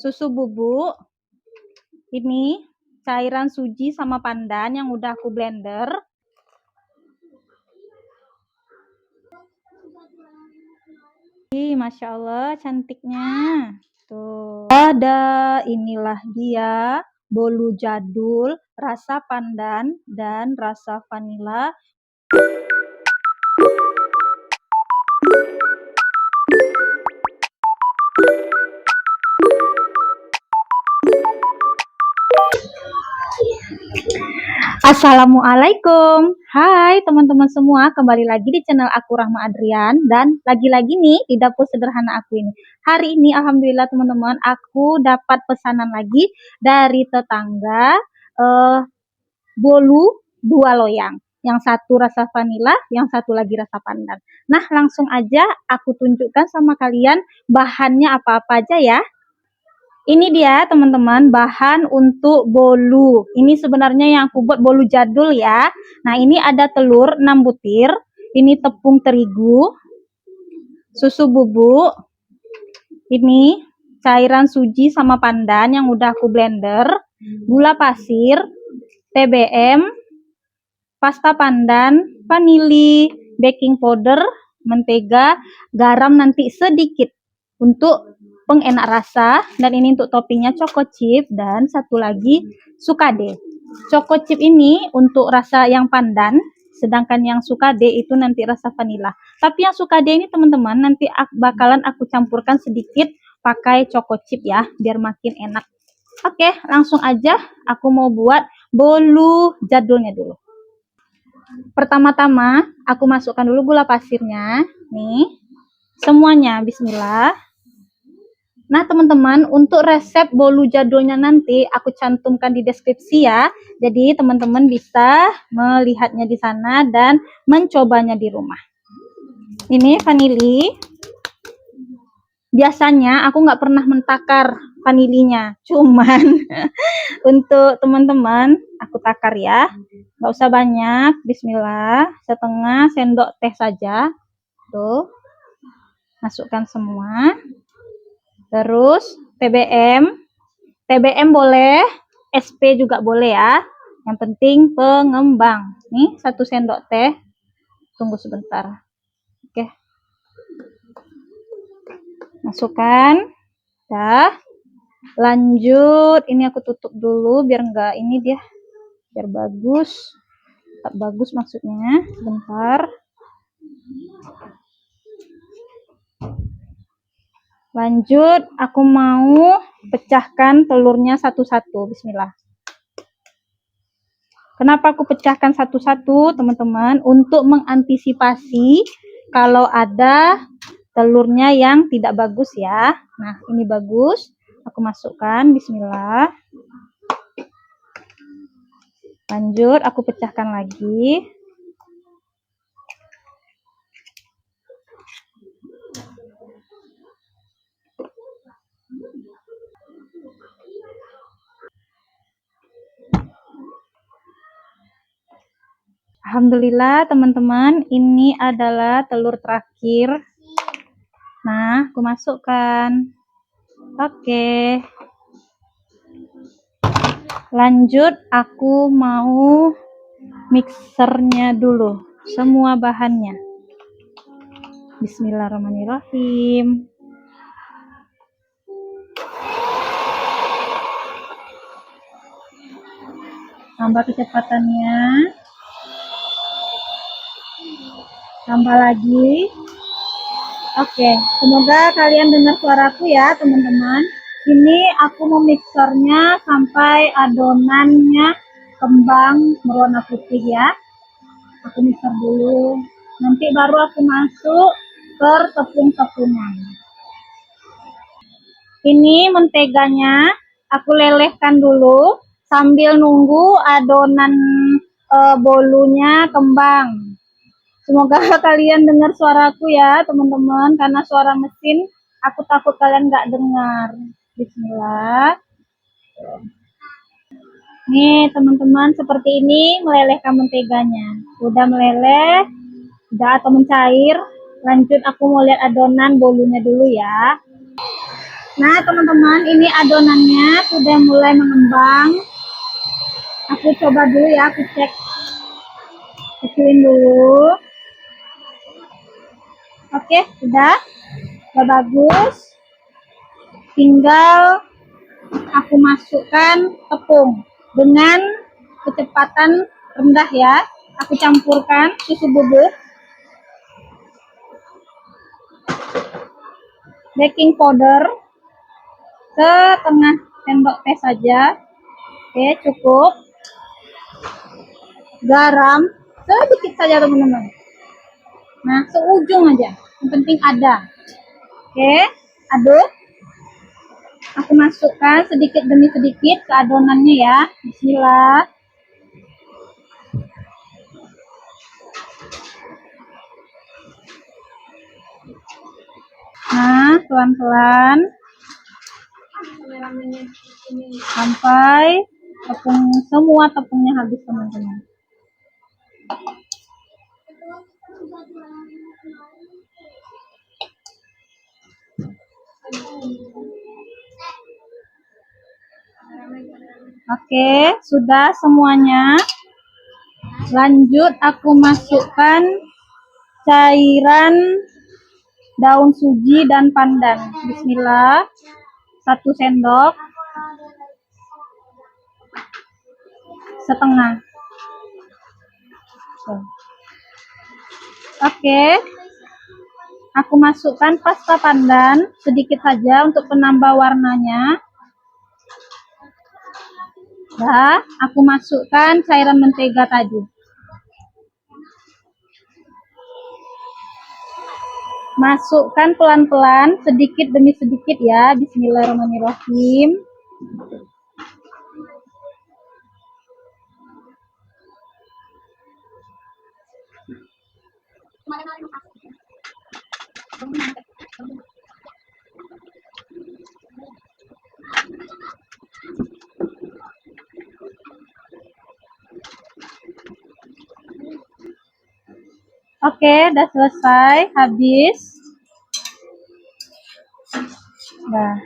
susu bubuk, ini cairan suji sama pandan yang udah aku blender. Masya Allah cantiknya tuh. Ada, inilah dia bolu jadul rasa pandan dan rasa vanila. Assalamualaikum. Hai teman-teman semua, kembali lagi di channel aku Rahma Adrian, dan lagi-lagi nih di dapur sederhana aku ini. Hari ini alhamdulillah teman-teman, aku dapat pesanan lagi dari tetangga, bolu 2 loyang. Yang satu rasa vanila, yang satu lagi rasa pandan. Nah, langsung aja aku tunjukkan sama kalian bahannya apa-apa aja ya. Ini dia teman-teman bahan untuk bolu. Ini sebenarnya yang aku buat bolu jadul ya. Nah, ini ada telur 6 butir. Ini tepung terigu, susu bubuk, ini cairan suji sama pandan yang udah aku blender, gula pasir, TBM, pasta pandan, vanili, baking powder, mentega, garam nanti sedikit untuk pengenak rasa, dan ini untuk toppingnya choco chip, dan satu lagi sukade. Choco chip ini untuk rasa yang pandan, sedangkan yang sukade itu nanti rasa vanila. Tapi yang sukade ini teman-teman nanti bakalan aku campurkan sedikit pakai choco chip ya, biar makin enak. Oke, langsung aja aku mau buat bolu jadulnya dulu. Pertama-tama aku masukkan dulu gula pasirnya nih, semuanya, bismillah. Nah teman-teman, untuk resep bolu jadulnya nanti aku cantumkan di deskripsi ya. Jadi teman-teman bisa melihatnya di sana dan mencobanya di rumah. Ini vanili. Biasanya aku nggak pernah mentakar vanilinya, cuman untuk teman-teman aku takar ya. Nggak usah banyak, bismillah, setengah sendok teh saja. Tuh, masukkan semua. Terus TBM boleh, SP juga boleh ya. Yang penting pengembang. Nih 1 sendok teh. Tunggu sebentar. Oke. Masukkan. Dah. Lanjut. Ini aku tutup dulu biar enggak ini dia. Biar bagus. Tak bagus maksudnya. Sebentar. Lanjut, aku mau pecahkan telurnya satu-satu. Bismillah. Kenapa aku pecahkan satu-satu, teman-teman? Untuk mengantisipasi kalau ada telurnya yang tidak bagus ya. Nah, ini bagus. Aku masukkan. Bismillah. Lanjut, aku pecahkan lagi. Alhamdulillah teman-teman, ini adalah telur terakhir. Nah, aku masukkan. Oke. Lanjut, aku mau mixernya dulu, semua bahannya. Bismillahirrahmanirrahim. Tambah kecepatannya. Tambah lagi. Oke, semoga kalian dengar suaraku ya teman-teman. Ini aku mau mixernya sampai adonannya kembang berwarna putih ya. Aku mixer dulu. Nanti baru aku masuk ke tepung-tepungan. Ini menteganya aku lelehkan dulu sambil nunggu adonan bolunya kembang. Semoga kalian dengar suaraku ya teman-teman, karena suara mesin aku takut kalian nggak dengar. Bismillah. Nih teman-teman, seperti ini melelehkan menteganya. Udah meleleh, udah atau mencair. Lanjut aku mau lihat adonan bolunya dulu ya. Nah, teman-teman, ini adonannya sudah mulai mengembang. Aku coba dulu ya, aku cek, kecilin dulu. Oke, udah bagus. Tinggal aku masukkan tepung dengan kecepatan rendah ya. Aku campurkan susu bubuk, baking powder setengah sendok teh saja. Oke, cukup. Garam sedikit saja teman-teman. Nah, seujung aja, yang penting ada. Oke, aduk. Aku masukkan sedikit demi sedikit ke adonannya ya. Bismillah. Nah, pelan-pelan sampai semua tepungnya habis teman-teman. Oke, sudah semuanya. Lanjut aku masukkan cairan daun suji dan pandan. Bismillah. 1 sendok setengah. Oke. Aku masukkan pasta pandan sedikit saja untuk penambah warnanya. Nah, aku masukkan cairan mentega tadi. Masukkan pelan-pelan, sedikit demi sedikit ya. Bismillahirrahmanirrahim. Oke, udah selesai, habis. Nah,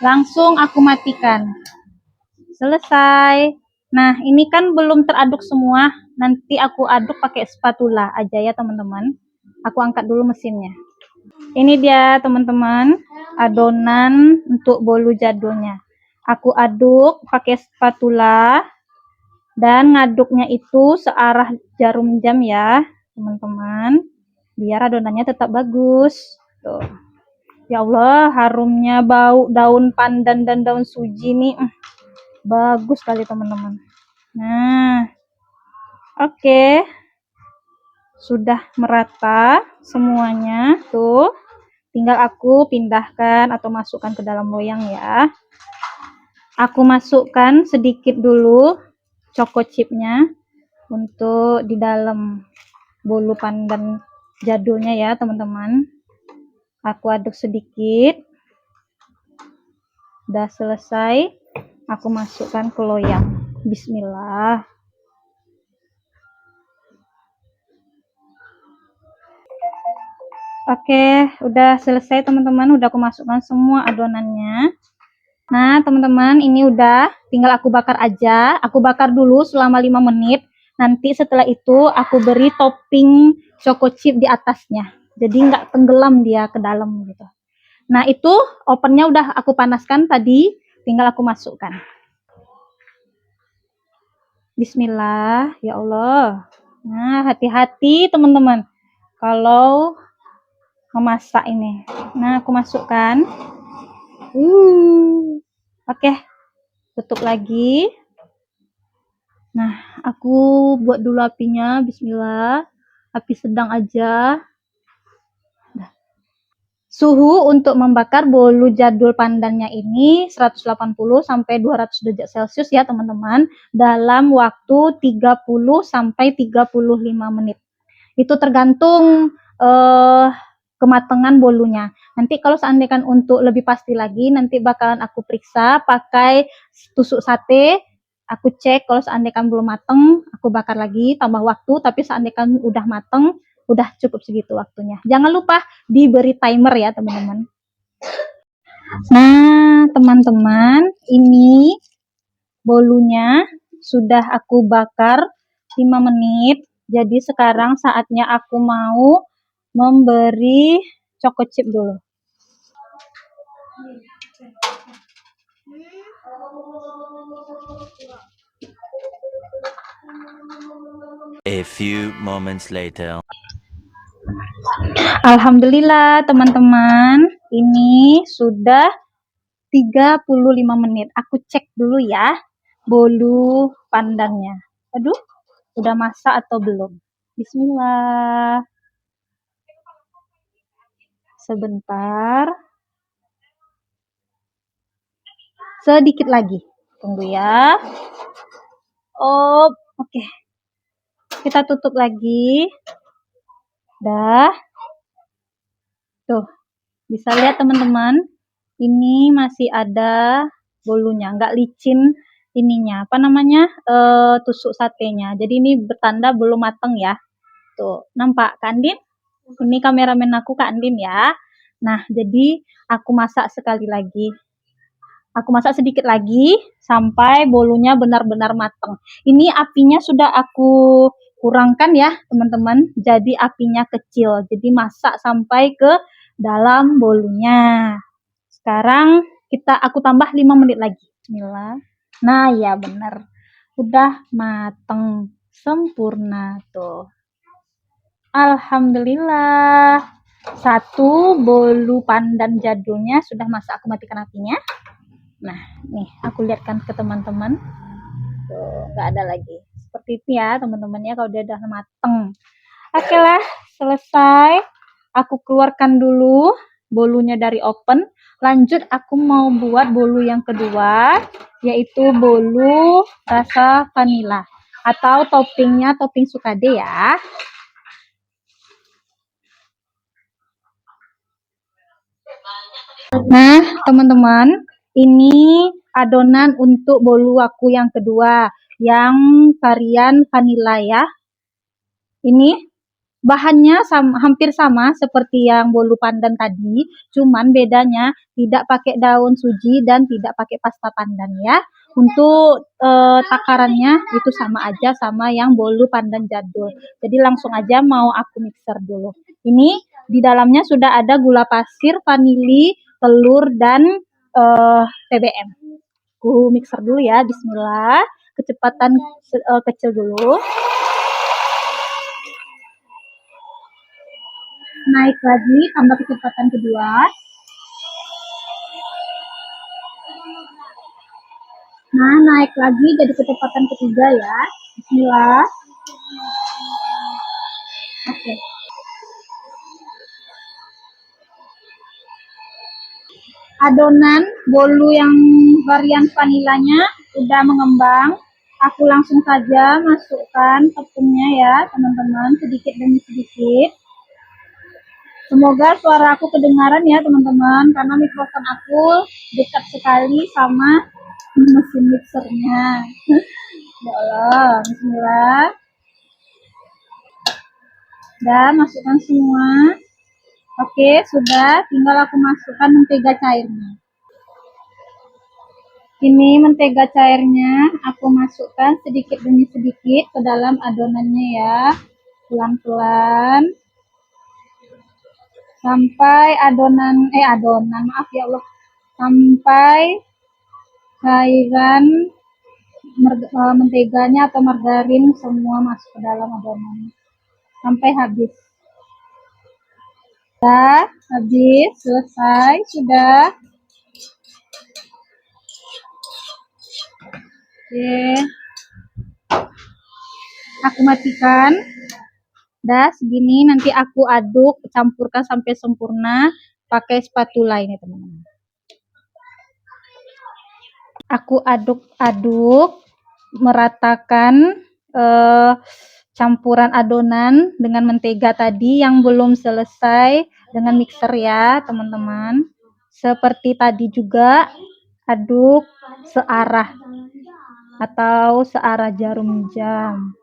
langsung aku matikan. Selesai. Nah, ini kan belum teraduk semua. Nanti aku aduk pakai spatula aja ya, teman-teman. Aku angkat dulu mesinnya. Ini dia, teman-teman, adonan untuk bolu jadulnya. Aku aduk pakai spatula dan ngaduknya itu searah jarum jam ya, teman-teman. Biar adonannya tetap bagus. Tuh. Ya Allah, harumnya bau daun pandan dan daun suji nih. Bagus sekali teman-teman. Nah, oke. Sudah merata semuanya. Tuh. Tinggal aku pindahkan atau masukkan ke dalam loyang ya. Aku masukkan sedikit dulu choco chipnya untuk di dalam bolu pandan jadulnya ya teman-teman. Aku aduk sedikit. Udah selesai. Aku masukkan ke loyang. Bismillah. Oke, udah selesai teman-teman. Udah aku masukkan semua adonannya. Nah, teman-teman, ini udah tinggal aku bakar aja. Aku bakar dulu selama 5 menit. Nanti setelah itu aku beri topping choco chip di atasnya. Jadi nggak tenggelam dia ke dalam gitu. Nah, itu ovennya udah aku panaskan tadi. Tinggal aku masukkan. Bismillah, ya Allah. Nah, hati-hati teman-teman. Kalau memasak ini. Nah, aku masukkan. Oke, tutup lagi. Nah, aku buat dulu apinya. Bismillah. Api sedang aja. Suhu untuk membakar bolu jadul pandannya ini 180 sampai 200 derajat Celcius ya teman-teman, dalam waktu 30 sampai 35 menit. Itu tergantung kematangan bolunya. Nanti kalau seandainya untuk lebih pasti lagi, nanti bakalan aku periksa pakai tusuk sate. Aku cek kalau seandainya belum mateng, aku bakar lagi, tambah waktu. Tapi seandainya udah mateng, udah cukup segitu waktunya. Jangan lupa diberi timer ya teman-teman. Nah, teman-teman, ini bolunya sudah aku bakar 5 menit. Jadi sekarang saatnya aku mau memberi choco chip dulu. A few moments later. Alhamdulillah teman-teman, ini sudah 35 menit. Aku cek dulu ya bolu pandannya. Aduh, udah masak atau belum? Bismillah. Sebentar. Sedikit lagi. Tunggu ya. Oh, oke. Kita tutup lagi. Dah. Tuh, bisa lihat teman-teman. Ini masih ada bolunya, nggak licin ininya. Apa namanya? Tusuk satenya. Jadi ini bertanda belum mateng ya. Tuh, nampak Kak Andin? Ini kameramen aku Kak Andin ya. Nah, jadi aku masak sekali lagi. Aku masak sedikit lagi sampai bolunya benar-benar matang. Ini apinya sudah aku kurangkan ya, teman-teman. Jadi apinya kecil. Jadi masak sampai ke dalam bolunya. Sekarang aku tambah 5 menit lagi. Bismillah. Nah, ya benar. Udah mateng sempurna tuh. Alhamdulillah. Satu bolu pandan jadulnya sudah masak. Aku matikan apinya. Nah, nih aku lihatkan ke teman-teman. Tuh, nggak ada lagi. Seperti itu ya, teman-teman ya kalau dia udah mateng. Oke lah, selesai. Aku keluarkan dulu bolunya dari oven. Lanjut aku mau buat bolu yang kedua, yaitu bolu rasa vanila atau toppingnya topping sukade ya. Nah, teman-teman, ini adonan untuk bolu aku yang kedua, yang varian vanilla ya. Ini bahannya hampir sama seperti yang bolu pandan tadi, cuman bedanya tidak pakai daun suji dan tidak pakai pasta pandan ya. Untuk takarannya itu sama aja sama yang bolu pandan jadul. Jadi langsung aja mau aku mixer dulu. Ini di dalamnya sudah ada gula pasir, vanili, telur dan TBM. Aku mixer dulu ya, bismillah. Kecepatan kecil dulu. Naik lagi, tambah kecepatan kedua. Nah, naik lagi jadi kecepatan ketiga ya. Bismillah. Oke. Adonan bolu yang varian vanilanya udah mengembang. Aku langsung saja masukkan tepungnya ya, teman-teman, sedikit demi sedikit. Semoga suara aku kedengaran ya, teman-teman, karena mikrofon aku dekat sekali sama mesin mixernya. Ya Allah, bismillah. Dan masukkan semua. Oke, sudah. Tinggal aku masukkan mentega cairnya. Ini mentega cairnya aku masukkan sedikit demi sedikit ke dalam adonannya ya. Pelan-pelan. Sampai adonan, maaf ya Allah. Sampai cairan menteganya atau margarin semua masuk ke dalam adonan. Sampai habis. Sudah, habis, selesai, sudah. Oke. Aku matikan. Dah segini nanti aku aduk, campurkan sampai sempurna pakai spatula ini, teman-teman. Aku aduk-aduk meratakan campuran adonan dengan mentega tadi yang belum selesai dengan mixer ya, teman-teman. Seperti tadi juga aduk searah atau searah jarum jam.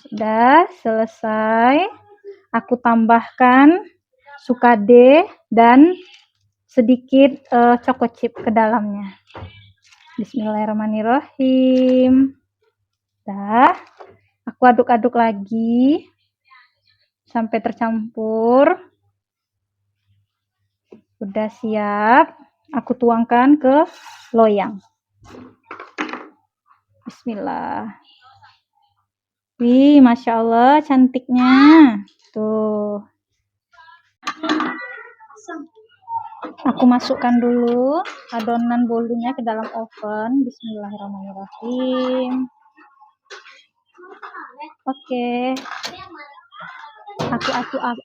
Sudah selesai. Aku tambahkan sukade dan sedikit choco chip ke dalamnya. Bismillahirrahmanirrahim. Dah, aku aduk-aduk lagi sampai tercampur. Udah siap, aku tuangkan ke loyang. Bismillah. Wih, Masya Allah, cantiknya. Tuh. Aku masukkan dulu adonan bolunya ke dalam oven. Bismillahirrahmanirrahim. Oke.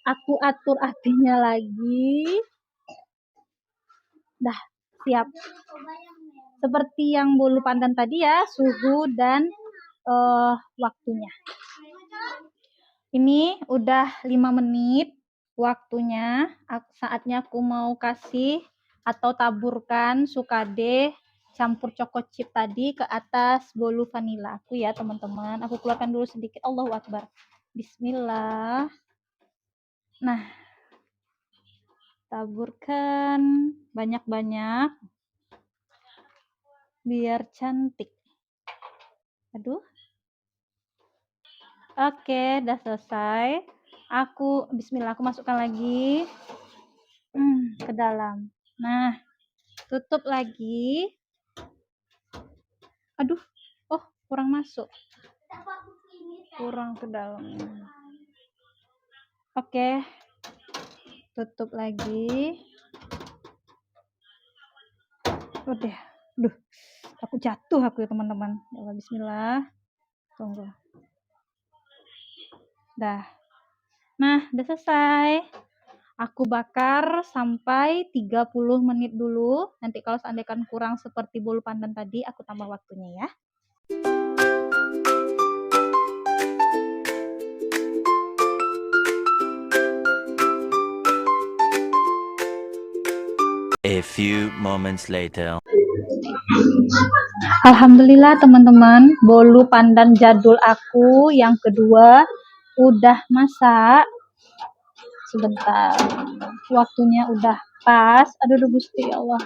Aku atur apinya lagi. Dah, siap. Seperti yang bolu pandan tadi ya, suhu dan waktunya. Ini udah 5 menit waktunya. Saatnya aku mau kasih atau taburkan sukade campur choco chip tadi ke atas bolu vanila aku ya teman-teman. Aku keluarkan dulu sedikit. Allahu Akbar. Bismillah. Nah, taburkan banyak-banyak biar cantik. Aduh. Oke, udah selesai. Bismillah, aku masukkan lagi ke dalam. Nah, tutup lagi. Aduh, oh kurang masuk. Kurang ke dalam. Oke, tutup lagi. Udah, aku jatuh ya teman-teman. Ya, bismillah. Tunggu. Dah. Nah, udah selesai. Aku bakar sampai 30 menit dulu. Nanti kalau seandainya kurang seperti bolu pandan tadi, aku tambah waktunya ya. A few moments later. Alhamdulillah teman-teman, bolu pandan jadul aku yang kedua udah masak. Sebentar, waktunya udah pas. Aduh Gusti Allah.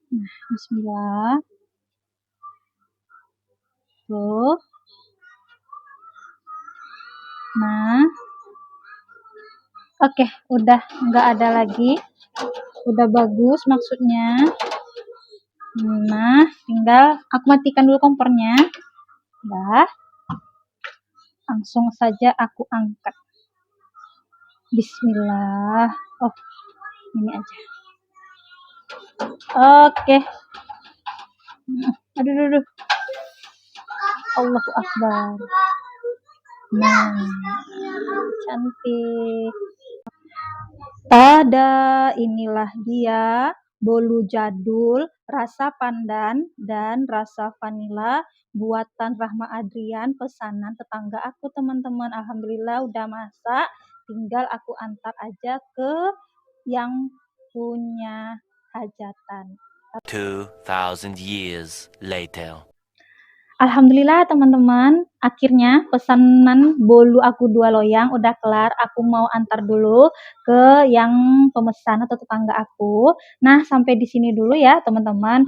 Nah, bismillah. Tuh. Nah. Oke, udah nggak ada lagi. Udah bagus maksudnya. Nah, tinggal aku matikan dulu kompornya. Udah. Langsung saja aku angkat. Bismillah. Oh, ini aja. Oke. Aduh. Allahu Akbar. Nah, cantik. Tada, inilah dia bolu jadul rasa pandan dan rasa vanila buatan Rahma Adrian, pesanan tetangga aku teman-teman. Alhamdulillah udah masak, tinggal aku antar aja ke yang punya hajatan. 2000 years later. Alhamdulillah teman-teman, akhirnya pesanan bolu aku 2 loyang udah kelar. Aku mau antar dulu ke yang pemesan atau tetangga aku. Nah, sampai di sini dulu ya teman-teman.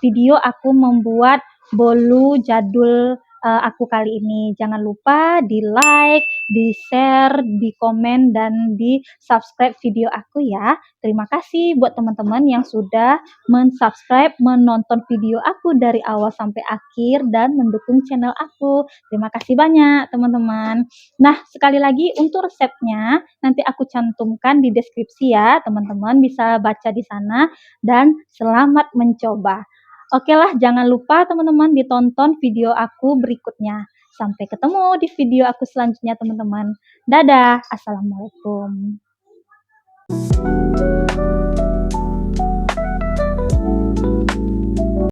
Video aku membuat bolu jadul aku kali ini. Jangan lupa di like, di share, di komen, dan di subscribe video aku ya. Terima kasih buat teman-teman yang sudah mensubscribe, menonton video aku dari awal sampai akhir dan mendukung channel aku. Terima kasih banyak teman-teman. Nah, sekali lagi untuk resepnya nanti aku cantumkan di deskripsi ya, teman-teman bisa baca di sana dan selamat mencoba. Oke lah, jangan lupa teman-teman ditonton video aku berikutnya. Sampai ketemu di video aku selanjutnya teman-teman. Dadah, assalamualaikum.